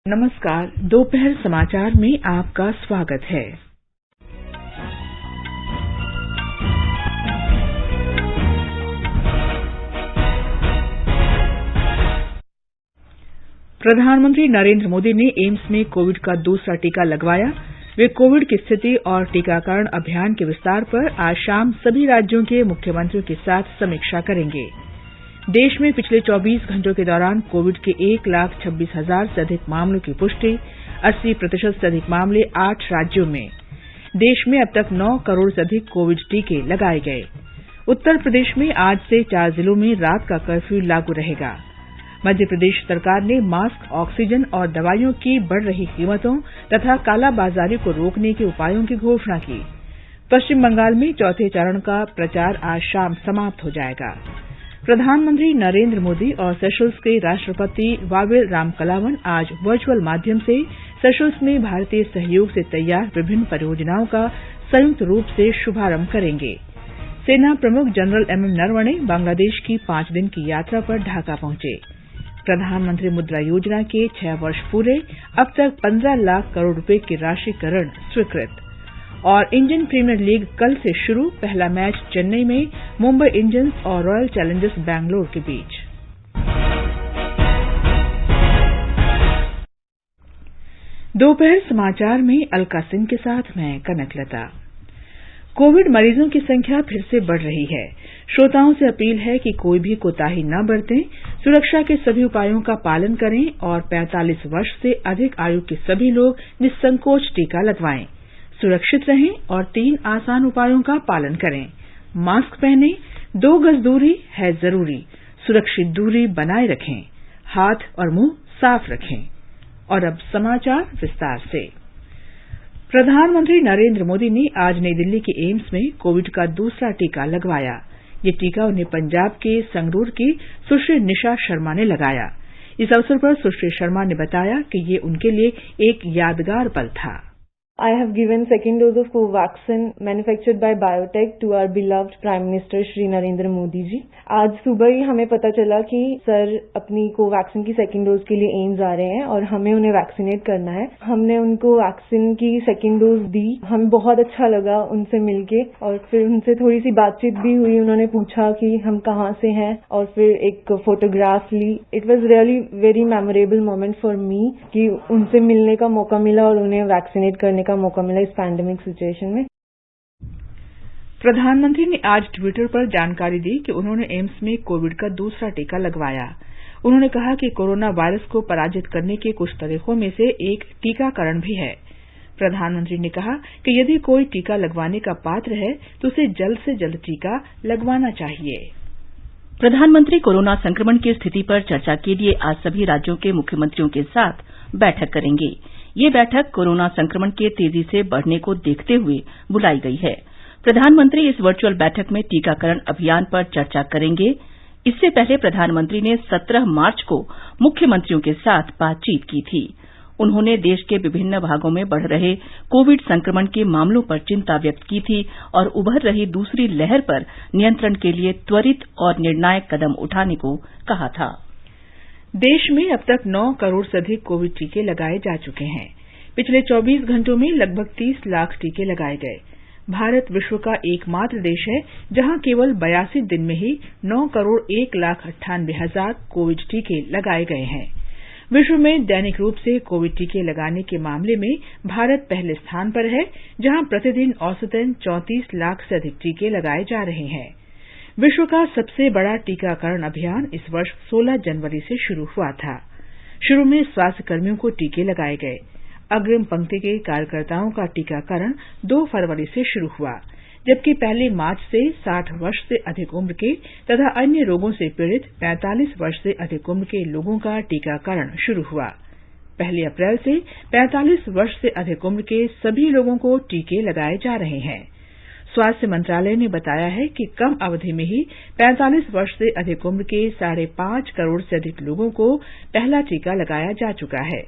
नमस्कार, दोपहर समाचार में आपका स्वागत है। प्रधानमंत्री नरेंद्र मोदी ने एम्स में कोविड का दूसरा टीका लगवाया। वे कोविड की स्थिति और टीकाकरण अभियान के विस्तार पर आज शाम सभी राज्यों के मुख्यमंत्रियों के साथ समीक्षा करेंगे। देश में पिछले 24 घंटों के दौरान कोविड के 1,26,000 से अधिक मामलों की पुष्टि, 80% से अधिक मामले 8 राज्यों में। देश में अब तक 9 करोड़ से अधिक कोविड टीके लगाए गए। उत्तर प्रदेश में आज से 4 जिलों में रात का कर्फ्यू लागू रहेगा। मध्य प्रदेश सरकार ने मास्क, ऑक्सीजन और दवाइयों की बढ़ रही कीमतों तथा कालाबाजारी को रोकने के उपायों की घोषणा की। पश्चिम बंगाल में चौथे चरण का प्रचार आज शाम समाप्त हो जाएगा। प्रधानमंत्री नरेंद्र मोदी और सेशल्स के राष्ट्रपति वावेल रामकलावन आज वर्चुअल माध्यम से सेशल्स में भारतीय सहयोग से तैयार विभिन्न परियोजनाओं का संयुक्त रूप से शुभारंभ करेंगे। सेना प्रमुख जनरल एमएम नरवणे बांग्लादेश की 5 दिन की यात्रा पर ढाका पहुंचे। प्रधानमंत्री मुद्रा योजना के 6 वर्ष पूरे, अब तक 15 लाख करोड़ रुपए की राशि का ऋण स्वीकृत। और इंडियन प्रीमियर लीग कल से शुरू, पहला मैच चेन्नई में मुंबई इंडियंस और रॉयल चैलेंजर्स बैंगलोर के बीच। दोपहर समाचार में अलका सिंह के साथ मैं कनकलता। कोविड मरीजों की संख्या फिर से बढ़ रही है। श्रोताओं से अपील है कि कोई भी कोताही न बरतें, सुरक्षा के सभी उपायों का पालन करें और 45 वर्ष से अधिक आयु के सभी लोग निसंकोच टीका लगवाएं। सुरक्षित रहें और 3 आसान उपायों का पालन करें। मास्क पहनें, 2 गज दूरी है जरूरी, सुरक्षित दूरी बनाए रखें, हाथ और मुंह साफ रखें। और अब समाचार विस्तार से। प्रधानमंत्री नरेंद्र मोदी ने आज नई दिल्ली के एम्स में कोविड का दूसरा टीका लगवाया। ये टीका उन्हें पंजाब के संगरूर की सुश्री निशा शर्मा ने लगाया। इस अवसर पर सुश्री शर्मा ने बताया कि ये उनके लिए एक यादगार पल था। I have given second dose of Covaxin manufactured by Biotech to our beloved Prime Minister Shri Narendra Modi ji. आज सुबह ही हमें पता चला कि सर अपनी कोवैक्सीन की सेकेंड डोज के लिए एम्स आ रहे हैं और हमें उन्हें वैक्सीनेट करना है। हमने उनको वैक्सीन की सेकेंड डोज दी। हमें बहुत अच्छा लगा उनसे मिलके और फिर उनसे थोड़ी सी बातचीत भी हुई। उन्होंने पूछा कि हम कहाँ से हैं और फिर एक फोटोग्राफ ली। It was really very memorable moment for me कि उनसे मिलने का मौका मिला और उन्हें वैक्सीनेट करने का मौका मिला इस पैंडेमिक सिचुएशन में। प्रधानमंत्री ने आज ट्विटर पर जानकारी दी कि उन्होंने एम्स में कोविड का दूसरा टीका लगवाया। उन्होंने कहा कि कोरोना वायरस को पराजित करने के कुछ तरीकों में से एक टीकाकरण भी है। प्रधानमंत्री ने कहा कि यदि कोई टीका लगवाने का पात्र है तो उसे जल्द से जल्द टीका लगवाना चाहिए। प्रधानमंत्री कोरोना संक्रमण की स्थिति पर चर्चा के लिए आज सभी राज्यों के मुख्यमंत्रियों के साथ बैठक करेंगे। ये बैठक कोरोना संक्रमण के तेजी से बढ़ने को देखते हुए बुलाई गई है। प्रधानमंत्री इस वर्चुअल बैठक में टीकाकरण अभियान पर चर्चा करेंगे। इससे पहले प्रधानमंत्री ने 17 मार्च को मुख्यमंत्रियों के साथ बातचीत की थी। उन्होंने देश के विभिन्न भागों में बढ़ रहे कोविड संक्रमण के मामलों पर चिंता व्यक्त की थी और उभर रही दूसरी लहर पर नियंत्रण के लिए त्वरित और निर्णायक कदम उठाने को कहा था। देश में अब तक 9 करोड़ से अधिक कोविड टीके लगाए जा चुके हैं। पिछले 24 घंटों में लगभग 30 लाख टीके लगाए गए। भारत विश्व का एकमात्र देश है जहां केवल 82 दिन में ही 9 करोड़ 1,98,000 कोविड टीके लगाए गए हैं। विश्व में दैनिक रूप से कोविड टीके लगाने के मामले में भारत पहले स्थान पर है, जहां प्रतिदिन औसतन 34 लाख से अधिक टीके लगाए जा रहे हैं। विश्व का सबसे बड़ा टीकाकरण अभियान इस वर्ष 16 जनवरी से शुरू हुआ था। शुरू में स्वास्थ्य कर्मियों को टीके लगाए गए। अग्रिम पंक्ति के कार्यकर्ताओं का टीकाकरण 2 फरवरी से शुरू हुआ, जबकि पहली मार्च से 60 वर्ष से अधिक उम्र के तथा अन्य रोगों से पीड़ित 45 वर्ष से अधिक उम्र के लोगों का टीकाकरण शुरू हुआ। 1 अप्रैल से 45 वर्ष से अधिक उम्र के सभी लोगों को टीके लगाए जा रहे हैं। स्वास्थ्य मंत्रालय ने बताया है कि कम अवधि में ही 45 वर्ष से अधिक उम्र के 5.5 करोड़ से अधिक लोगों को पहला टीका लगाया जा चुका है।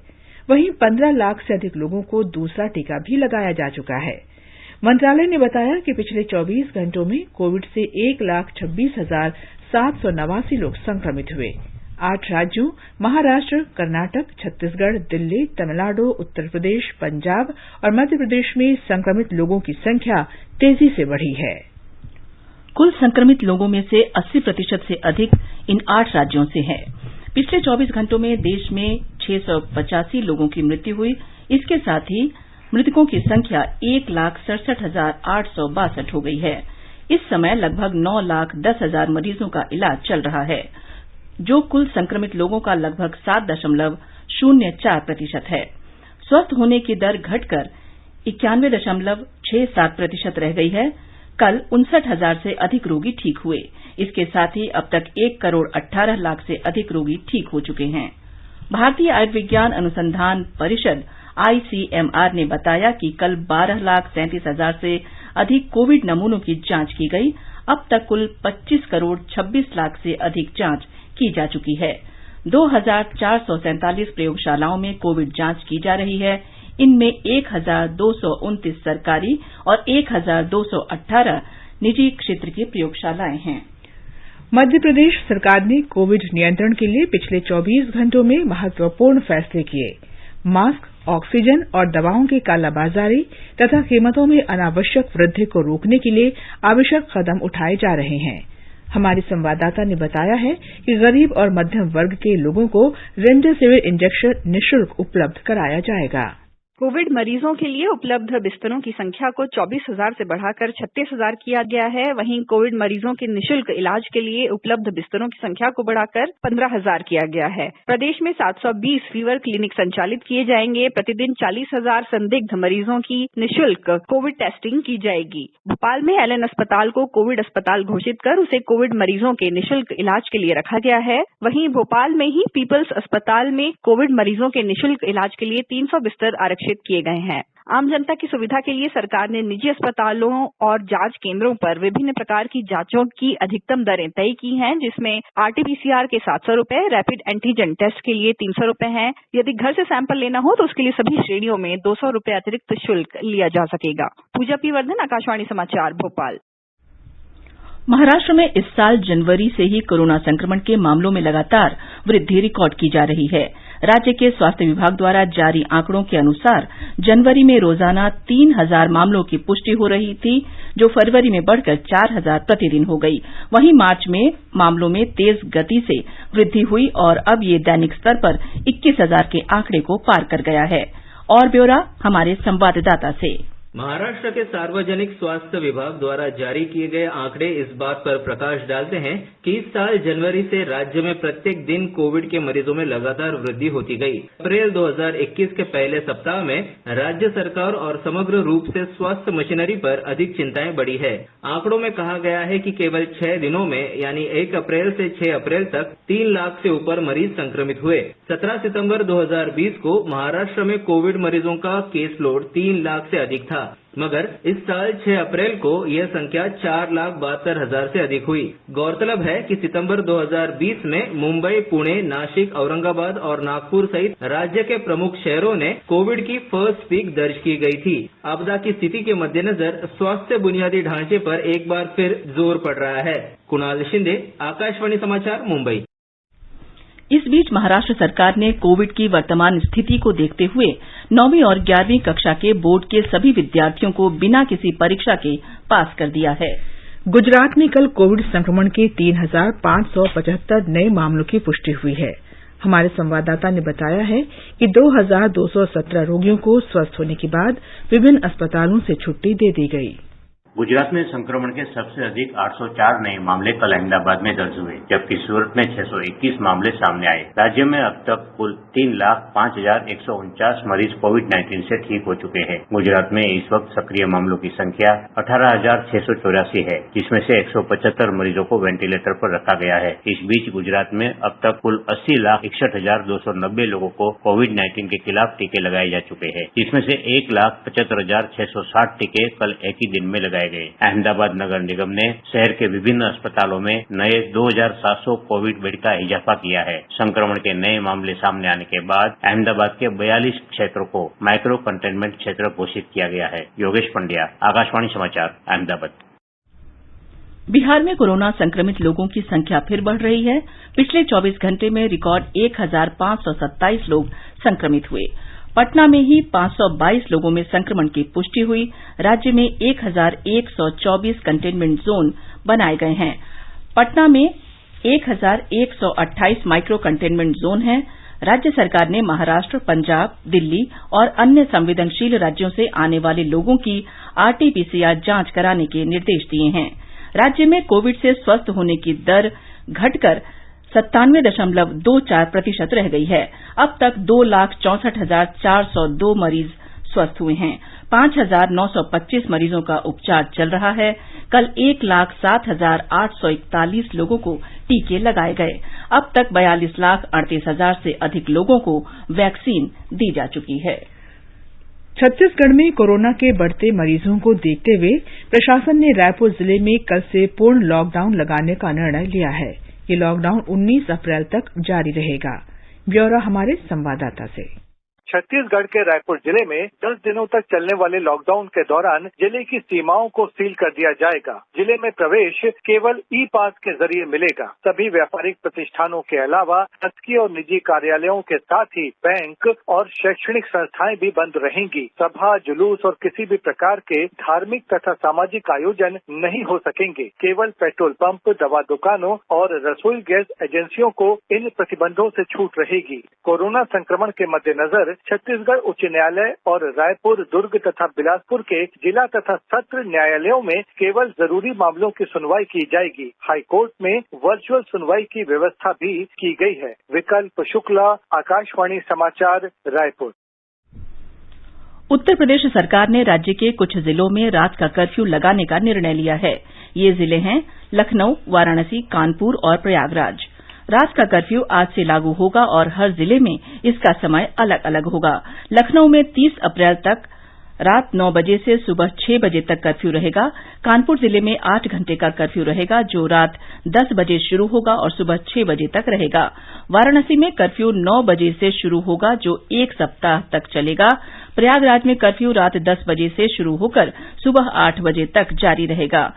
वहीं 15 लाख से अधिक लोगों को दूसरा टीका भी लगाया जा चुका है। मंत्रालय ने बताया कि पिछले 24 घंटों में कोविड से 1,26,789 लोग संक्रमित हुए। 8 राज्यों महाराष्ट्र, कर्नाटक, छत्तीसगढ़, दिल्ली, तमिलनाडु, उत्तर प्रदेश, पंजाब और मध्य प्रदेश में संक्रमित लोगों की संख्या तेजी से बढ़ी है। कुल संक्रमित लोगों में से 80% से अधिक इन 8 राज्यों से हैं। पिछले 24 घंटों में देश में 685 लोगों की मृत्यु हुई। इसके साथ ही मृतकों की संख्या 1,67,862 हो गई है। इस समय लगभग 9,10,000 मरीजों का इलाज चल रहा है, जो कुल संक्रमित लोगों का लगभग 7.04% है। स्वस्थ होने की दर घटकर 91.67% रह गई है। कल 59,000 से अधिक रोगी ठीक हुए। इसके साथ ही अब तक 1,18,00,000 से अधिक रोगी ठीक हो चुके हैं। भारतीय आयुर्विज्ञान अनुसंधान परिषद ICMR ने बताया कि कल 12,37,000 से अधिक कोविड नमूनों की जांच की गई। अब तक कुल 25,26,00,000 से अधिक जांच की जा चुकी है। 2,447 प्रयोगशालाओं में कोविड जांच की जा रही है। इनमें 1,229 सरकारी और 1,218 निजी क्षेत्र की प्रयोगशालाएं हैं। मध्य प्रदेश सरकार ने कोविड नियंत्रण के लिए पिछले 24 घंटों में महत्वपूर्ण फैसले किए। मास्क, ऑक्सीजन और दवाओं की कालाबाजारी तथा कीमतों में अनावश्यक वृद्धि को रोकने के लिए आवश्यक कदम उठाए जा रहे हैं। हमारी संवाददाता ने बताया है कि गरीब और मध्यम वर्ग के लोगों को रेमडेसिविर इंजेक्शन निःशुल्क उपलब्ध कराया जाएगा। कोविड मरीजों के लिए उपलब्ध बिस्तरों की संख्या को 24,000 से बढ़ाकर 36,000 किया गया है। वहीं कोविड मरीजों के निःशुल्क इलाज के लिए उपलब्ध बिस्तरों की संख्या को बढ़ाकर 15,000 किया गया है। प्रदेश में 720 फीवर क्लिनिक संचालित किए जाएंगे। प्रतिदिन 40,000 संदिग्ध मरीजों की निःशुल्क कोविड टेस्टिंग की जाएगी। भोपाल में एलएन अस्पताल को कोविड अस्पताल घोषित कर उसे कोविड मरीजों के निःशुल्क इलाज के लिए रखा गया है। वहीं भोपाल में ही पीपल्स अस्पताल में कोविड मरीजों के निःशुल्क इलाज के लिए 300 बिस्तर आरक्षित किए गए हैं। आम जनता की सुविधा के लिए सरकार ने निजी अस्पतालों और जांच केंद्रों पर विभिन्न प्रकार की जांचों की अधिकतम दरें तय की हैं, जिसमें आरटीपीसीआर के 700 रुपए, रैपिड एंटीजन टेस्ट के लिए 300 रुपए हैं। यदि घर से सैंपल लेना हो तो उसके लिए सभी श्रेणियों में 200 रुपए अतिरिक्त शुल्क लिया जा सकेगा। पूजा पी वर्धन, आकाशवाणी समाचार, भोपाल। महाराष्ट्र में इस साल जनवरी से ही कोरोना संक्रमण के मामलों में लगातार वृद्धि रिकॉर्ड की जा रही है। राज्य के स्वास्थ्य विभाग द्वारा जारी आंकड़ों के अनुसार जनवरी में रोजाना 3,000 मामलों की पुष्टि हो रही थी, जो फरवरी में बढ़कर 4,000 प्रतिदिन हो गई। वहीं मार्च में मामलों में तेज गति से वृद्धि हुई और अब ये दैनिक स्तर पर 21,000 के आंकड़े को पार कर गया है। और ब्यौरा हमारे संवाददाता से। महाराष्ट्र के सार्वजनिक स्वास्थ्य विभाग द्वारा जारी किए गए आंकड़े इस बात पर प्रकाश डालते हैं कि इस साल जनवरी से राज्य में प्रत्येक दिन कोविड के मरीजों में लगातार वृद्धि होती गई। अप्रैल 2021 के पहले सप्ताह में राज्य सरकार और समग्र रूप से स्वास्थ्य मशीनरी पर अधिक चिंताएं बढ़ी है। आंकड़ों में कहा गया है कि केवल 6 दिनों में यानी 1 अप्रैल से 6 अप्रैल तक 3 लाख से ऊपर मरीज संक्रमित हुए। 17 सितंबर 2020 को महाराष्ट्र में कोविड मरीजों का केस लोड 3 लाख से अधिक था, मगर इस साल 6 अप्रैल को यह संख्या 4,72,000 से अधिक हुई। गौरतलब है कि सितंबर 2020 में मुंबई, पुणे, नासिक, औरंगाबाद और नागपुर सहित राज्य के प्रमुख शहरों ने कोविड की फर्स्ट पीक दर्ज की गई थी। आपदा की स्थिति के मद्देनजर स्वास्थ्य बुनियादी ढांचे पर एक बार फिर जोर पड़ रहा है। कुणाल शिंदे, आकाशवाणी समाचार, मुंबई। इस बीच महाराष्ट्र सरकार ने कोविड की वर्तमान स्थिति को देखते हुए 9वीं और 11वीं कक्षा के बोर्ड के सभी विद्यार्थियों को बिना किसी परीक्षा के पास कर दिया है। गुजरात में कल कोविड संक्रमण के 3,575 नए मामलों की पुष्टि हुई है। हमारे संवाददाता ने बताया है कि 2,217 रोगियों को स्वस्थ होने के बाद विभिन्न अस्पतालों से छुट्टी दे दी गई। गुजरात में संक्रमण के सबसे अधिक 804 नए मामले कल अहमदाबाद में दर्ज हुए, जबकि सूरत में 621 मामले सामने आए। राज्य में अब तक कुल 3,05,149 मरीज कोविड-19 से ठीक हो चुके हैं। गुजरात में इस वक्त सक्रिय मामलों की संख्या 18,684 है, जिसमें से 175 मरीजों को वेंटिलेटर पर रखा गया है। इस बीच गुजरात में अब तक कुल 80,61,290 लोगों को कोविड-19 के खिलाफ टीके लगाए जा चुके हैं, जिसमें से 1,75,660 टीके कल एक ही दिन में लगाए गए। अहमदाबाद नगर निगम ने शहर के विभिन्न अस्पतालों में नए 2,700 कोविड बेड का इजाफा किया है। संक्रमण के नए मामले सामने आने के बाद अहमदाबाद के 42 क्षेत्रों को माइक्रो कंटेनमेंट क्षेत्र घोषित किया गया है। योगेश पंड्या, आकाशवाणी समाचार, अहमदाबाद। बिहार में कोरोना संक्रमित लोगों की संख्या फिर बढ़ रही है। पिछले 24 घंटे में रिकॉर्ड 1527 लोग संक्रमित हुए। पटना में ही 522 लोगों में संक्रमण की पुष्टि हुई। राज्य में 1124 कंटेनमेंट जोन बनाए गए हैं। पटना में 1128 माइक्रो कंटेनमेंट जोन हैं। राज्य सरकार ने महाराष्ट्र, पंजाब, दिल्ली और अन्य संवेदनशील राज्यों से आने वाले लोगों की आरटी-पीसीआर जांच कराने के निर्देश दिए हैं। राज्य में कोविड से स्वस्थ होने की दर घटकर 97.24% रह गई है। अब तक 2,64,402 मरीज स्वस्थ हुए हैं। 5,925 मरीजों का उपचार चल रहा है। कल 1,07,841 लोगों को टीके लगाए गए। अब तक 42,38,000 से अधिक लोगों को वैक्सीन दी जा चुकी है। छत्तीसगढ़ में कोरोना के बढ़ते मरीजों को देखते हुए प्रशासन ने रायपुर जिले में कल से पूर्ण लॉकडाउन लगाने का निर्णय लिया है। ये लॉकडाउन 19 अप्रैल तक जारी रहेगा। ब्यौरा हमारे संवाददाता से। छत्तीसगढ़ के रायपुर जिले में 10 दिनों तक चलने वाले लॉकडाउन के दौरान जिले की सीमाओं को सील कर दिया जाएगा। जिले में प्रवेश केवल ई पास के जरिए मिलेगा। सभी व्यापारिक प्रतिष्ठानों के अलावा शासकीय और निजी कार्यालयों के साथ ही बैंक और शैक्षणिक संस्थाएं भी बंद रहेंगी। सभा, जुलूस और किसी भी प्रकार के धार्मिक तथा सामाजिक आयोजन नहीं हो सकेंगे। केवल पेट्रोल पंप, दवा दुकानों और रसोई गैस एजेंसियों को इन प्रतिबंधों से छूट रहेगी। कोरोना संक्रमण के मद्देनजर छत्तीसगढ़ उच्च न्यायालय और रायपुर, दुर्ग तथा बिलासपुर के जिला तथा सत्र न्यायालयों में केवल जरूरी मामलों की सुनवाई की जाएगी। हाईकोर्ट में वर्चुअल सुनवाई की व्यवस्था भी की गई है। विकल्प शुक्ला, आकाशवाणी समाचार, रायपुर। उत्तर प्रदेश सरकार ने राज्य के कुछ जिलों में रात का कर्फ्यू लगाने का निर्णय लिया है। ये जिले हैं लखनऊ, वाराणसी, कानपुर और प्रयागराज। रात का कर्फ्यू आज से लागू होगा और हर जिले में इसका समय अलग अलग होगा। लखनऊ में 30 अप्रैल तक रात 9 बजे से सुबह 6 बजे तक कर्फ्यू रहेगा। कानपुर जिले में 8 घंटे का कर्फ्यू रहेगा, जो रात 10 बजे शुरू होगा और सुबह 6 बजे तक रहेगा। वाराणसी में कर्फ्यू 9 बजे से शुरू होगा, जो 1 सप्ताह तक चलेगा। प्रयागराज में कर्फ्यू रात 10 बजे से शुरू होकर सुबह 8 बजे तक जारी रहेगा।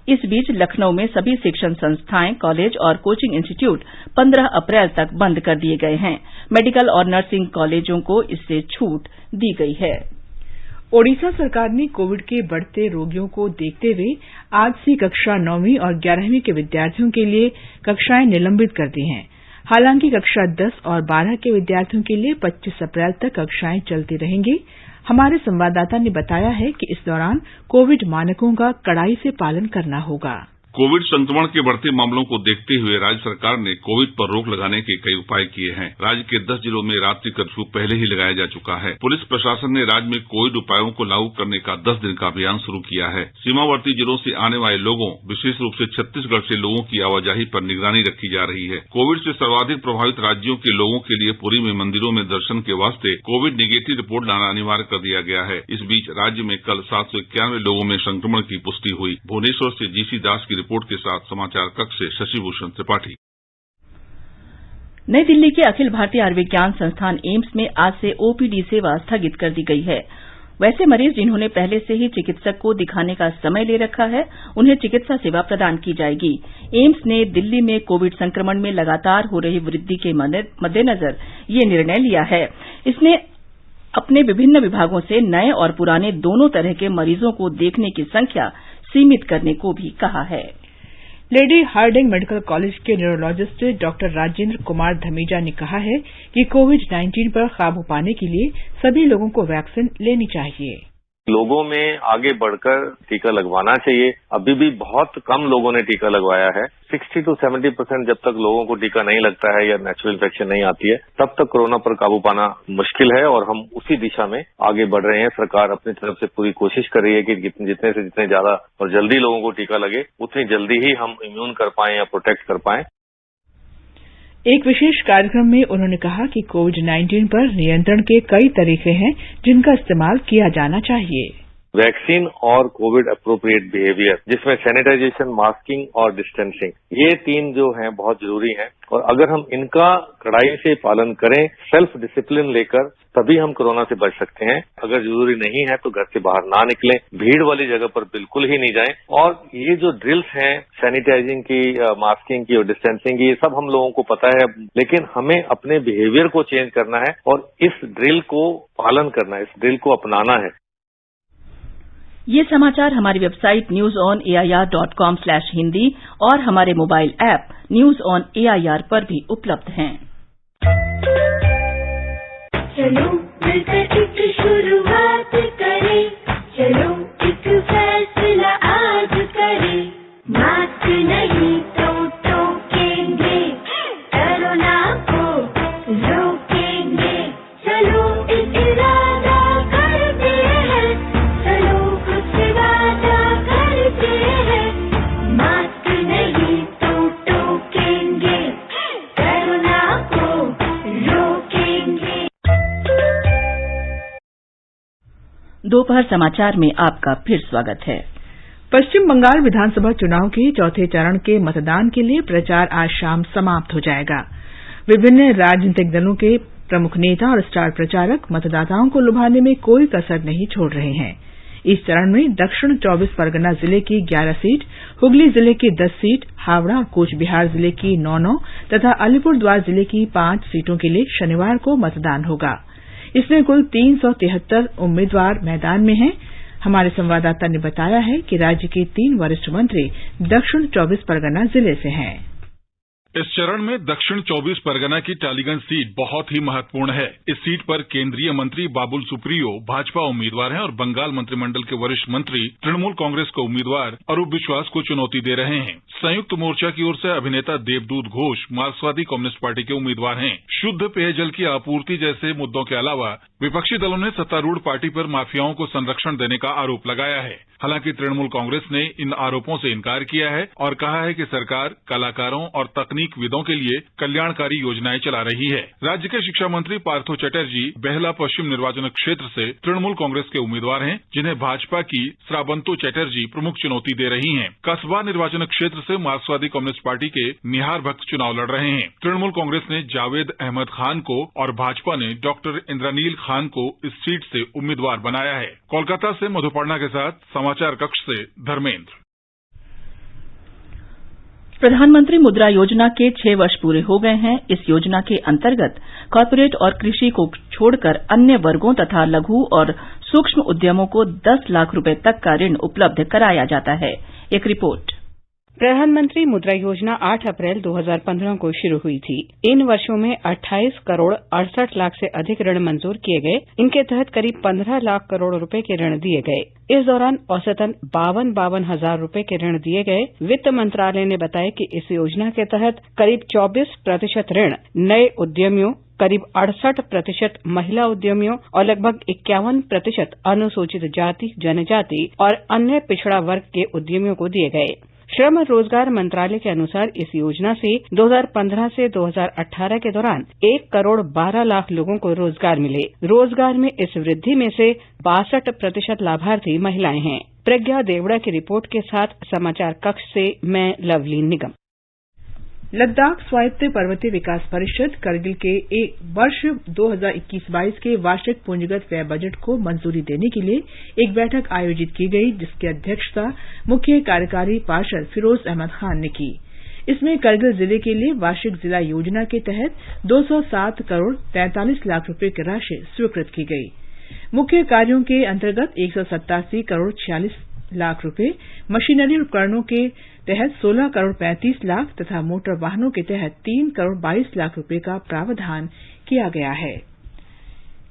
इस बीच लखनऊ में सभी शिक्षण संस्थाएं, कॉलेज और कोचिंग इंस्टीट्यूट 15 अप्रैल तक बंद कर दिए गए हैं। मेडिकल और नर्सिंग कॉलेजों को इससे छूट दी गई है। ओडिशा सरकार ने कोविड के बढ़ते रोगियों को देखते हुए आज से कक्षा 9वीं और 11वीं के विद्यार्थियों के लिए कक्षाएं निलंबित कर दी हैं। हालांकि कक्षा 10 और 12 के विद्यार्थियों के लिए 25 अप्रैल तक कक्षाएं चलती रहेंगी। हमारे संवाददाता ने बताया है कि इस दौरान कोविड मानकों का कड़ाई से पालन करना होगा। कोविड संक्रमण के बढ़ते मामलों को देखते हुए राज्य सरकार ने कोविड पर रोक लगाने के कई उपाय किए हैं। राज्य के 10 जिलों में रात्रि कर्फ्यू पहले ही लगाया जा चुका है। पुलिस प्रशासन ने राज्य में कोविड उपायों को लागू करने का 10 दिन का अभियान शुरू किया है। सीमावर्ती जिलों से आने वाले लोगों, विशेष रूप से छत्तीसगढ़ से लोगों की आवाजाही पर निगरानी रखी जा रही है। कोविड से सर्वाधिक प्रभावित राज्यों के लोगों के लिए पुरी में मंदिरों में दर्शन के वास्ते कोविड निगेटिव रिपोर्ट लाना अनिवार्य कर दिया गया है। इस बीच राज्य में कल 791 लोगों में संक्रमण की पुष्टि हुई। भुवनेश्वर से जीसी दास की रिपोर्ट के साथ समाचार कक्ष से शशिभूषण त्रिपाठी। नई दिल्ली के अखिल भारतीय आयुर्विज्ञान संस्थान एम्स में आज से ओपीडी सेवा स्थगित कर दी गई है। वैसे मरीज जिन्होंने पहले से ही चिकित्सक को दिखाने का समय ले रखा है, उन्हें चिकित्सा सेवा प्रदान की जाएगी। एम्स ने दिल्ली में कोविड संक्रमण में लगातार हो रही वृद्धि के मद्देनजर ये निर्णय लिया है। इसने अपने विभिन्न विभागों से नए और पुराने दोनों तरह के मरीजों को देखने की संख्या सीमित करने को भी कहा है। लेडी हार्डिंग मेडिकल कॉलेज के न्यूरोलॉजिस्ट डॉक्टर राजेंद्र कुमार धमीजा ने कहा है कि कोविड-19 पर काबू पाने के लिए सभी लोगों को वैक्सीन लेनी चाहिए। लोगों में आगे बढ़कर टीका लगवाना चाहिए। अभी भी बहुत कम लोगों ने टीका लगवाया है। 60 to 70% जब तक लोगों को टीका नहीं लगता है या नेचुरल इन्फेक्शन नहीं आती है, तब तक कोरोना पर काबू पाना मुश्किल है और हम उसी दिशा में आगे बढ़ रहे हैं। सरकार अपनी तरफ से पूरी कोशिश कर रही है कि जितने से जितने ज्यादा और जल्दी लोगों को टीका लगे, उतनी जल्दी ही हम इम्यून कर पाएं या प्रोटेक्ट कर पाएं। एक विशेष कार्यक्रम में उन्होंने कहा कि कोविड-19 पर नियंत्रण के कई तरीके हैं जिनका इस्तेमाल किया जाना चाहिए। वैक्सीन और कोविड अप्रोप्रिएट बिहेवियर, जिसमें सैनिटाइजेशन, मास्किंग और डिस्टेंसिंग, ये 3 जो हैं बहुत जरूरी हैं। और अगर हम इनका कड़ाई से पालन करें, सेल्फ डिसिप्लिन लेकर, तभी हम कोरोना से बच सकते हैं। अगर जरूरी नहीं है तो घर से बाहर ना निकलें, भीड़ वाली जगह पर बिल्कुल ही नहीं जाएं। और ये जो ड्रिल्स हैं सैनिटाइजिंग की, मास्किंग की और डिस्टेंसिंग की, ये सब हम लोगों को पता है, लेकिन हमें अपने बिहेवियर को चेंज करना है और इस ड्रिल को पालन करना है, इस ड्रिल को अपनाना है। ये समाचार हमारी वेबसाइट newsonair.com/hindi और हमारे mobile app news on AIR पर भी उपलब्ध हैं। चलो मिलकर एक शुरुआत करें, चलो एक फैसला आज करें, मास्क नहीं तो टोकेंगे, कोरोना को रोकेंगे, चलो एक इरादा करते हैं, चलो कुछ वादा करते हैं, मास्क नहीं तो टोकेंगे, कोरोना को रोकेंगे। दोपहर समाचार में आपका फिर स्वागत है। पश्चिम बंगाल विधानसभा चुनाव के चौथे चरण के मतदान के लिए प्रचार आज शाम समाप्त हो जाएगा। विभिन्न राजनीतिक दलों के प्रमुख नेता और स्टार प्रचारक मतदाताओं को लुभाने में कोई कसर नहीं छोड़ रहे हैं। इस चरण में दक्षिण 24 परगना जिले की 11 सीट, हुगली जिले की 10 सीट, हावड़ा और कूच बिहार जिले की 9 तथा अलीपुरद्वार जिले की 5 सीटों के लिए शनिवार को मतदान होगा। इसमें कुल 373 उम्मीदवार मैदान में हैं। हमारे संवाददाता ने बताया है कि राज्य के 3 वरिष्ठ मंत्री दक्षिण 24 परगना जिले से हैं। इस चरण में दक्षिण 24 परगना की टालीगंज सीट बहुत ही महत्वपूर्ण है। इस सीट पर केंद्रीय मंत्री बाबुल सुप्रियो भाजपा उम्मीदवार हैं और बंगाल मंत्रिमंडल के वरिष्ठ मंत्री तृणमूल कांग्रेस के उम्मीदवार अरूप विश्वास को चुनौती दे रहे हैं। संयुक्त मोर्चा की ओर से अभिनेता देवदूत घोष मार्क्सवादी कम्युनिस्ट पार्टी के उम्मीदवार हैं। शुद्ध पेयजल की आपूर्ति जैसे मुद्दों के अलावा विपक्षी दलों ने सत्तारूढ़ पार्टी पर माफियाओं को संरक्षण देने का आरोप लगाया है। हालांकि तृणमूल कांग्रेस ने इन आरोपों से इनकार किया है और कहा है कि सरकार कलाकारों और तकनीकविदों के लिए कल्याणकारी योजनाएं चला रही है। राज्य के शिक्षा मंत्री पार्थो चटर्जी बेहला पश्चिम निर्वाचन क्षेत्र से तृणमूल कांग्रेस के उम्मीदवार हैं, जिन्हें भाजपा की श्रावंतो चटर्जी प्रमुख चुनौती दे रही हैं। कसबा निर्वाचन क्षेत्र से मार्क्सवादी कम्युनिस्ट पार्टी के निहार भक्त चुनाव लड़ रहे हैं। तृणमूल कांग्रेस ने जावेद अहमद खान को और भाजपा ने डॉक्टर इंद्रनील खान को इस सीट से उम्मीदवार बनाया है। कोलकाता से मधुपर्णा के साथ समाचार कक्ष से धर्मेंद्र। प्रधानमंत्री मुद्रा योजना के 6 वर्ष पूरे हो गए हैं। इस योजना के अंतर्गत कॉरपोरेट और कृषि को छोड़कर अन्य वर्गों तथा लघु और सूक्ष्म उद्यमों को 10 लाख रुपए तक का ऋण उपलब्ध कराया जाता है। एक रिपोर्ट। प्रधानमंत्री मुद्रा योजना 8 अप्रैल 2015 को शुरू हुई थी। इन वर्षों में 28 करोड़ 68 लाख से अधिक ऋण मंजूर किए गए। इनके तहत करीब 15 लाख करोड़ रुपए के ऋण दिए गए। इस दौरान औसतन 52 हजार रुपए के ऋण दिए गए। वित्त मंत्रालय ने बताया कि इस योजना के तहत करीब 24% ऋण नए उद्यमियों, करीब 68% महिला उद्यमियों और लगभग 51% अनुसूचित जाति, जनजाति और अन्य पिछड़ा वर्ग के उद्यमियों को दिए गए। श्रम रोजगार मंत्रालय के अनुसार इस योजना से 2015 से 2018 के दौरान 1 करोड़ 12 लाख लोगों को रोजगार मिले। रोजगार में इस वृद्धि में से 62% लाभार्थी महिलाएं हैं। प्रज्ञा देवड़ा की रिपोर्ट के साथ समाचार कक्ष से मैं लवलीन निगम। लद्दाख स्वायत्त पर्वतीय विकास परिषद करगिल के वर्ष 2021-22 के वार्षिक पूंजीगत व्यय बजट को मंजूरी देने के लिए एक बैठक आयोजित की गई, जिसकी अध्यक्षता मुख्य कार्यकारी पार्षद फिरोज अहमद खान ने की। इसमें करगिल जिले के लिए वार्षिक जिला योजना के तहत 207 करोड़ 43 लाख रुपए की राशि स्वीकृत की गई। मुख्य कार्यों के अंतर्गत 187 करोड़ 46 लाख रुपए, मशीनरी उपकरणों के तहत 16 करोड़ 35 लाख तथा मोटर वाहनों के तहत 3 करोड़ 22 लाख रुपए का प्रावधान किया गया है।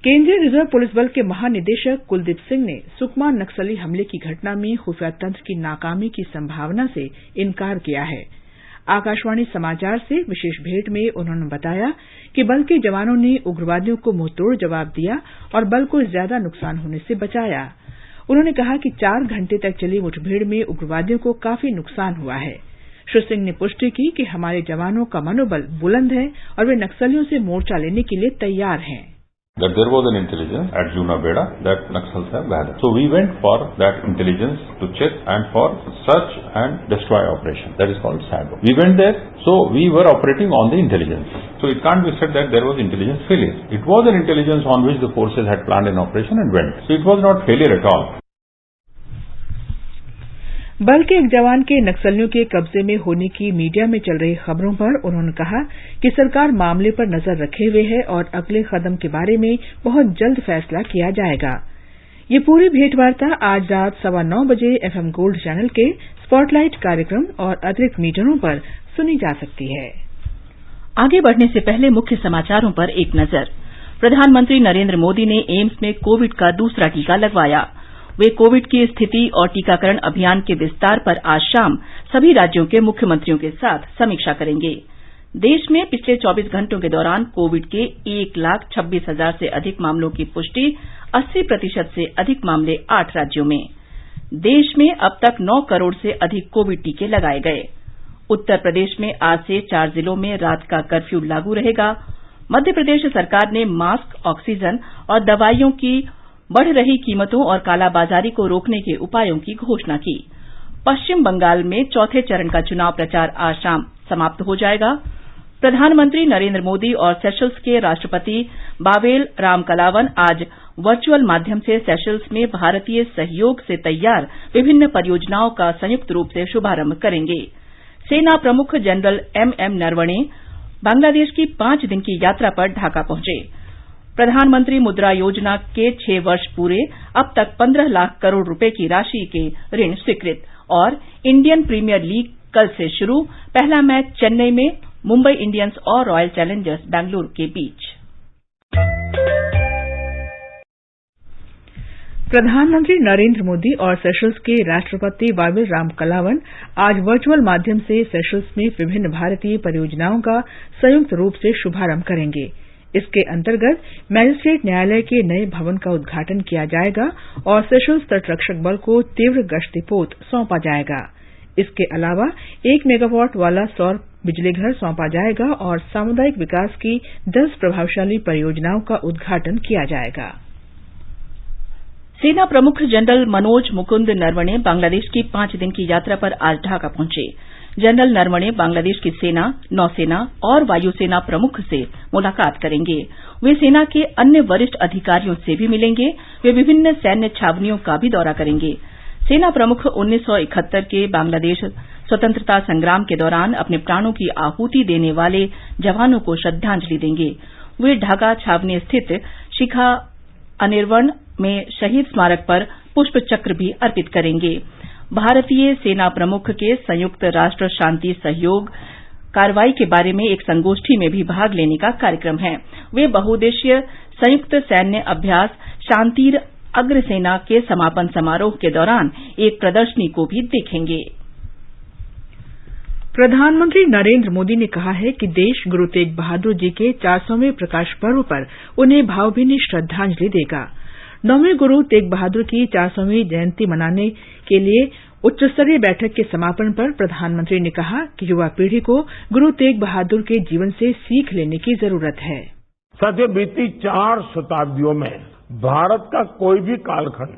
केंद्रीय रिजर्व पुलिस बल के महानिदेशक कुलदीप सिंह ने सुकमा नक्सली हमले की घटना में खुफिया तंत्र की नाकामी की संभावना से इनकार किया है। आकाशवाणी समाचार से विशेष भेंट में उन्होंने बताया कि बल के जवानों ने उग्रवादियों को मुंहतोड़ जवाब दिया और बल को ज्यादा नुकसान होने से बचाया। उन्होंने कहा कि 4 घंटे तक चली मुठभेड़ में उग्रवादियों को काफी नुकसान हुआ है। श्री सिंह ने पुष्टि की कि हमारे जवानों का मनोबल बुलंद है और वे नक्सलियों से मोर्चा लेने के लिए तैयार हैं। that there was an intelligence at Junabeda that Naxals have gathered. So we went for that intelligence to check and for search and destroy operation. That is called SADO. We went there, so we were operating on the intelligence. So it can't be said that there was intelligence failure. It was an intelligence on which the forces had planned an operation and went. So it was not failure at all. बल के एक जवान के नक्सलियों के कब्जे में होने की मीडिया में चल रही खबरों पर उन्होंने कहा कि सरकार मामले पर नजर रखे हुए है और अगले कदम के बारे में बहुत जल्द फैसला किया जाएगा। ये पूरी भेंटवार्ता आज रात 9:15 बजे FM गोल्ड चैनल के स्पॉटलाइट कार्यक्रम और अतिरिक्त मीटरों पर सुनी जा सकती है। आगे बढ़ने से पहले मुख्य समाचारों पर एक नजर। प्रधानमंत्री नरेंद्र मोदी ने एम्स में कोविड का दूसरा टीका लगवाया। वे कोविड की स्थिति और टीकाकरण अभियान के विस्तार पर आज शाम सभी राज्यों के मुख्यमंत्रियों के साथ समीक्षा करेंगे। देश में पिछले 24 घंटों के दौरान कोविड के 1,26,000 से अधिक मामलों की पुष्टि, 80% से अधिक मामले 8 राज्यों में। देश में अब तक 9 करोड़ से अधिक कोविड टीके लगाए गए। उत्तर प्रदेश में आज से 4 जिलों में रात का कर्फ्यू लागू रहेगा। मध्य प्रदेश सरकार ने मास्क, ऑक्सीजन और दवाइयों की बढ़ रही कीमतों और कालाबाजारी को रोकने के उपायों की घोषणा की। पश्चिम बंगाल में चौथे चरण का चुनाव प्रचार आज शाम समाप्त हो जाएगा। प्रधानमंत्री नरेंद्र मोदी और सेशल्स के राष्ट्रपति बावेल रामकलावन आज वर्चुअल माध्यम से सेशल्स में भारतीय सहयोग से तैयार विभिन्न परियोजनाओं का संयुक्त रूप से शुभारंभ करेंगे। सेना प्रमुख जनरल MM नरवणे बांग्लादेश की 5 दिन की यात्रा पर ढाका पहुंचे। प्रधानमंत्री मुद्रा योजना के 6 वर्ष पूरे, अब तक 15 लाख करोड़ रुपए की राशि के ऋण स्वीकृत। और इंडियन प्रीमियर लीग कल से शुरू, पहला मैच चेन्नई में मुंबई इंडियंस और रॉयल चैलेंजर्स बैंगलोर के बीच। प्रधानमंत्री नरेंद्र मोदी और सेशल्स के राष्ट्रपति बावेल रामकलावन आज वर्चुअल माध्यम से सेशल्स में विभिन्न भारतीय परियोजनाओं का संयुक्त रूप से शुभारंभ करेंगे। इसके अंतर्गत मजिस्ट्रेट न्यायालय के नए भवन का उद्घाटन किया जाएगा और सेशल्स तटरक्षक बल को तीव्र गश्ती पोत सौंपा जाएगा। इसके अलावा 1 मेगावाट वाला सौर बिजली घर सौंपा जाएगा और सामुदायिक विकास की 10 प्रभावशाली परियोजनाओं का उद्घाटन किया जाएगा। सेना प्रमुख जनरल मनोज मुकुंद नरवणे बांग्लादेश की 5 दिन की यात्रा पर आज ढाका पहुंचे। जनरल नरवणे बांग्लादेश की सेना, नौसेना और वायुसेना प्रमुख से मुलाकात करेंगे। वे सेना के अन्य वरिष्ठ अधिकारियों से भी मिलेंगे। वे विभिन्न सैन्य छावनियों का भी दौरा करेंगे। सेना प्रमुख 1971 के बांग्लादेश स्वतंत्रता संग्राम के दौरान अपने प्राणों की आहुति देने वाले जवानों को श्रद्धांजलि देंगे। वे ढाका छावनी स्थित शिखा अनिर्वण में शहीद स्मारक पर पुष्प चक्र भी अर्पित करेंगे। भारतीय सेना प्रमुख के संयुक्त राष्ट्र शांति सहयोग कार्रवाई के बारे में एक संगोष्ठी में भी भाग लेने का कार्यक्रम है। वे बहुउद्देशीय संयुक्त सैन्य अभ्यास शांतिर अग्रसेना के समापन समारोह के दौरान एक प्रदर्शनी को भी देखेंगे। प्रधानमंत्री नरेंद्र मोदी ने कहा है कि देश गुरु तेग बहादुर जी के 400वें प्रकाश पर्व पर उन्हें भावभीनी श्रद्धांजलि देगा। 9वें गुरु तेग बहादुर की 400वीं जयंती मनाने के लिए उच्चस्तरीय बैठक के समापन पर प्रधानमंत्री ने कहा कि युवा पीढ़ी को गुरु तेग बहादुर के जीवन से सीख लेने की जरूरत है। साथियों, बीती 4 शताब्दियों में भारत का कोई भी कालखंड,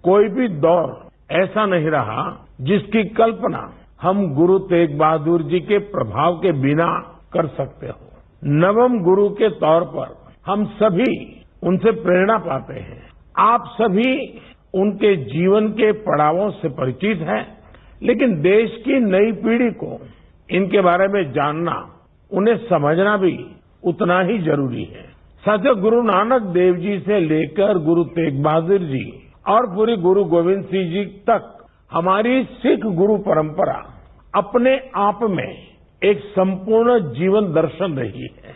कोई भी दौर ऐसा नहीं रहा जिसकी कल्पना हम गुरु तेग बहादुर जी के प्रभाव के बिना कर सकते हो। नवम गुरु के तौर पर हम सभी उनसे प्रेरणा पाते हैं। आप सभी उनके जीवन के पड़ावों से परिचित हैं, लेकिन देश की नई पीढ़ी को इनके बारे में जानना, उन्हें समझना भी उतना ही जरूरी है। साथियों, गुरु नानक देव जी से लेकर गुरु तेग बहादुर जी और पूरी गुरु गोविंद सिंह जी तक हमारी सिख गुरु परंपरा अपने आप में एक संपूर्ण जीवन दर्शन रही है।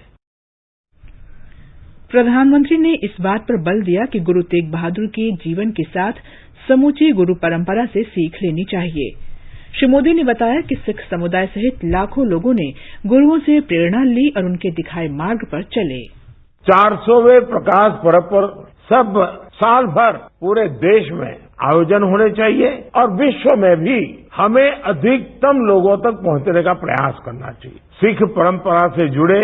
प्रधानमंत्री ने इस बात पर बल दिया कि गुरु तेग बहादुर के जीवन के साथ समूची गुरु परंपरा से सीख लेनी चाहिए। श्री मोदी ने बताया कि सिख समुदाय सहित लाखों लोगों ने गुरुओं से प्रेरणा ली और उनके दिखाए मार्ग पर चले। 400वें प्रकाश पर्व पर सब साल भर पूरे देश में आयोजन होने चाहिए और विश्व में भी हमें अधिकतम लोगों तक पहुंचने का प्रयास करना चाहिए। सिख परंपरा से जुड़े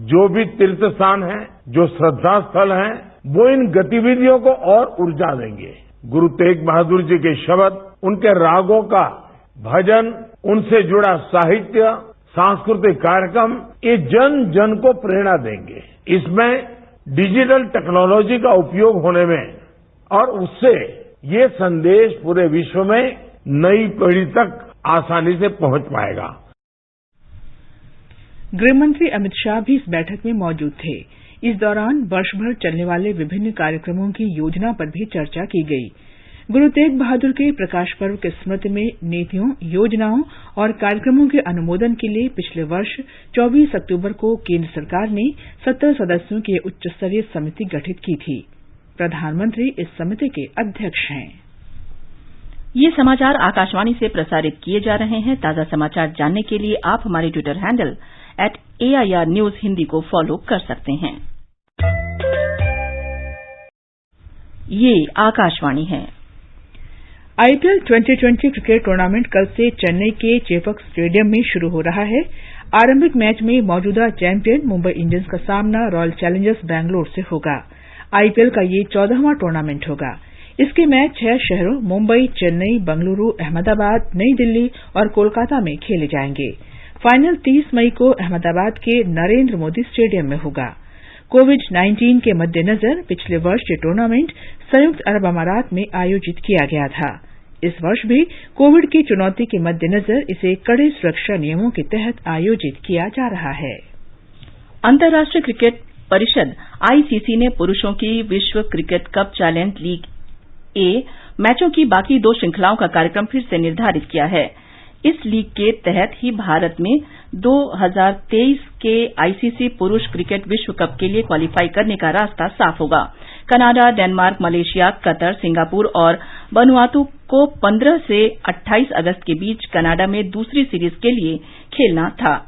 जो भी तीर्थ स्थान हैं, जो श्रद्धा स्थल हैं, वो इन गतिविधियों को और ऊर्जा देंगे। गुरु तेग बहादुर जी के शब्द, उनके रागों का भजन, उनसे जुड़ा साहित्य, सांस्कृतिक कार्यक्रम, ये जन जन को प्रेरणा देंगे। इसमें डिजिटल टेक्नोलॉजी का उपयोग होने में और उससे ये संदेश पूरे विश्व में नई पीढ़ी तक आसानी से पहुंच पाएगा। गृहमंत्री अमित शाह भी इस बैठक में मौजूद थे। इस दौरान वर्ष भर चलने वाले विभिन्न कार्यक्रमों की योजना पर भी चर्चा की गई। गुरु तेग बहादुर के प्रकाश पर्व की स्मृति में नीतियों, योजनाओं और कार्यक्रमों के अनुमोदन के लिए पिछले वर्ष 24 अक्टूबर को केंद्र सरकार ने 70 सदस्यों की उच्च स्तरीय समिति गठित की थी। प्रधानमंत्री इस समिति के अध्यक्ष हैं। ये समाचार आकाशवाणी से प्रसारित किए जा रहे हैं। ताजा समाचार जानने के लिए आप हमारे Twitter handle @AIR News Hindi को फॉलो कर सकते हैं। ये आकाशवाणी है। आईपीएल 2020 क्रिकेट टूर्नामेंट कल से चेन्नई के चेपक स्टेडियम में शुरू हो रहा है। आरंभिक मैच में मौजूदा चैंपियन मुंबई इंडियंस का सामना रॉयल चैलेंजर्स बैंगलोर से होगा। आईपीएल का ये 14वां टूर्नामेंट होगा। इसके मैच 6 शहरों मुंबई, चेन्नई, बंगलुरु, अहमदाबाद, नई दिल्ली और कोलकाता में खेले जाएंगे। फाइनल 30 मई को अहमदाबाद के नरेंद्र मोदी स्टेडियम में होगा। कोविड-19 के मद्देनजर पिछले वर्ष ये टूर्नामेंट संयुक्त अरब अमारात में आयोजित किया गया था। इस वर्ष भी कोविड की चुनौती के मद्देनजर इसे कड़े सुरक्षा नियमों के तहत आयोजित किया जा रहा है। अंतर्राष्ट्रीय क्रिकेट परिषद आईसीसी ने पुरुषों की विश्व क्रिकेट कप चैलेंज लीग ए मैचों की बाकी 2 श्रृंखलाओं का कार्यक्रम फिर से निर्धारित किया है। इस लीग के तहत ही भारत में 2023 के आईसीसी पुरुष क्रिकेट विश्व कप के लिए क्वालीफाई करने का रास्ता साफ होगा। Canada, Denmark, Malaysia, Qatar, Singapore और वनुआतु को 15 से 28 अगस्त के बीच कनाडा में दूसरी सीरीज के लिए खेलना था।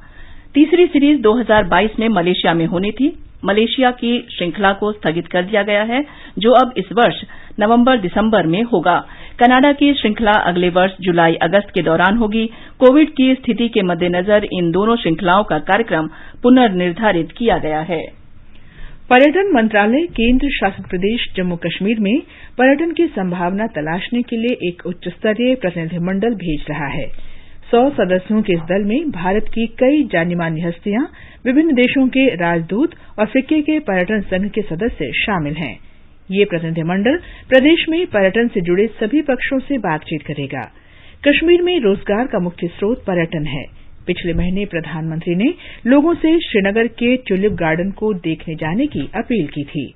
तीसरी सीरीज 2022 में मलेशिया में होनी थी। मलेशिया की श्रृंखला को स्थगित कर दिया गया है, जो अब इस वर्ष नवंबर-दिसंबर में होगा। कनाडा की श्रृंखला अगले वर्ष जुलाई-अगस्त के दौरान होगी। कोविड की स्थिति के मद्देनजर इन दोनों श्रृंखलाओं का कार्यक्रम पुनर्निर्धारित किया गया है। पर्यटन मंत्रालय केंद्र शासित प्रदेश जम्मू कश्मीर में पर्यटन की संभावना तलाशने के लिए एक उच्च स्तरीय प्रतिनिधिमंडल भेज रहा है। 100 सदस्यों के इस दल में भारत की कई जानी-मानी हस्तियां, विभिन्न देशों के राजदूत और फिक्की के पर्यटन संघ के सदस्य शामिल हैं। ये प्रतिनिधिमंडल प्रदेश में पर्यटन से जुड़े सभी पक्षों से बातचीत करेगा। कश्मीर में रोजगार का मुख्य स्रोत पर्यटन है। पिछले महीने प्रधानमंत्री ने लोगों से श्रीनगर के ट्यूलिप गार्डन को देखने जाने की अपील की थी।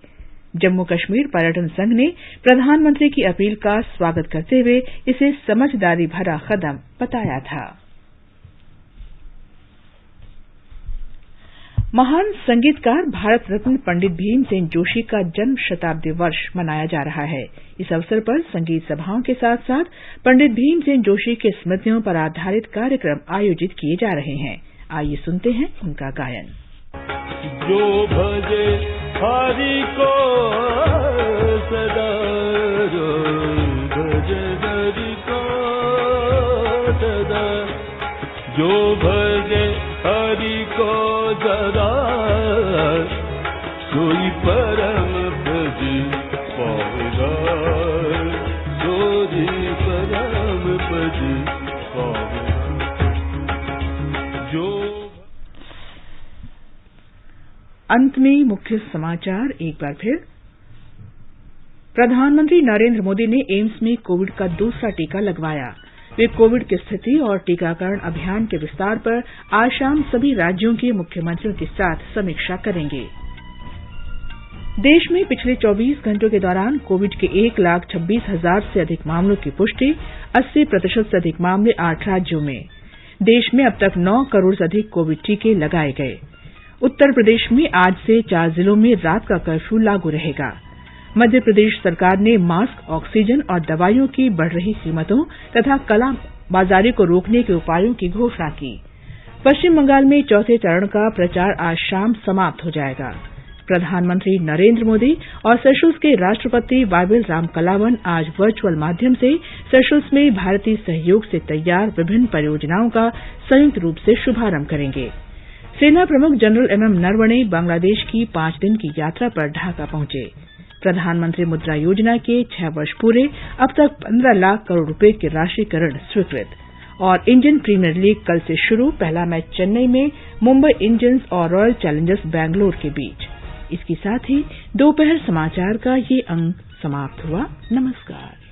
जम्मू कश्मीर पर्यटन संघ ने प्रधानमंत्री की अपील का स्वागत करते हुए इसे समझदारी भरा कदम बताया था। महान संगीतकार भारत रत्न पंडित भीमसेन जोशी का जन्म शताब्दी वर्ष मनाया जा रहा है। इस अवसर पर संगीत सभाओं के साथ साथ पंडित भीमसेन जोशी के स्मृतियों पर आधारित कार्यक्रम आयोजित किए जा रहे हैं। आइए सुनते हैं उनका गायन। जो भजे हरि को सदा, भजे हरि को सदा, जो भजे हरि को सदा, सोई परम पद पावेगा, सोई परम पद पावेगा। जो अंत में मुख्य समाचार एक बार फिर। प्रधानमंत्री नरेंद्र मोदी ने एम्स में कोविड का दूसरा टीका लगवाया। वे कोविड की स्थिति और टीकाकरण अभियान के विस्तार पर आज शाम सभी राज्यों के मुख्यमंत्रियों के साथ समीक्षा करेंगे। देश में पिछले 24 घंटों के दौरान कोविड के 1,26,000 से अधिक मामलों की पुष्टि, 80% से अधिक मामले 8 राज्यों में। देश में अब तक 9 करोड़ से अधिक कोविड टीके लगाए गए। उत्तर प्रदेश में आज से 4 जिलों में रात का कर्फ्यू लागू रहेगा। मध्य प्रदेश सरकार ने मास्क, ऑक्सीजन और दवाइयों की बढ़ रही कीमतों तथा कालाबाजारी को रोकने के उपायों की घोषणा की। पश्चिम बंगाल में चौथे चरण का प्रचार आज शाम समाप्त हो जाएगा। प्रधानमंत्री नरेंद्र मोदी और सेशल्स के राष्ट्रपति वाइविल रामकलावन आज वर्चुअल माध्यम से सेशल्स में भारतीय सहयोग से तैयार विभिन्न परियोजनाओं का संयुक्त रूप से शुभारंभ करेंगे। सेना प्रमुख जनरल MM नरवणे बांग्लादेश की 5 दिन की यात्रा पर ढाका पहुंचे। प्रधानमंत्री मुद्रा योजना के 6 वर्ष पूरे, अब तक 15 लाख करोड़ रुपए की राशि का ऋण स्वीकृत। और इंडियन प्रीमियर लीग कल से शुरू, पहला मैच चेन्नई में मुंबई इंडियंस और रॉयल चैलेंजर्स बैंगलोर के बीच। इसके साथ ही दोपहर समाचार का ये अंक समाप्त हुआ। नमस्कार।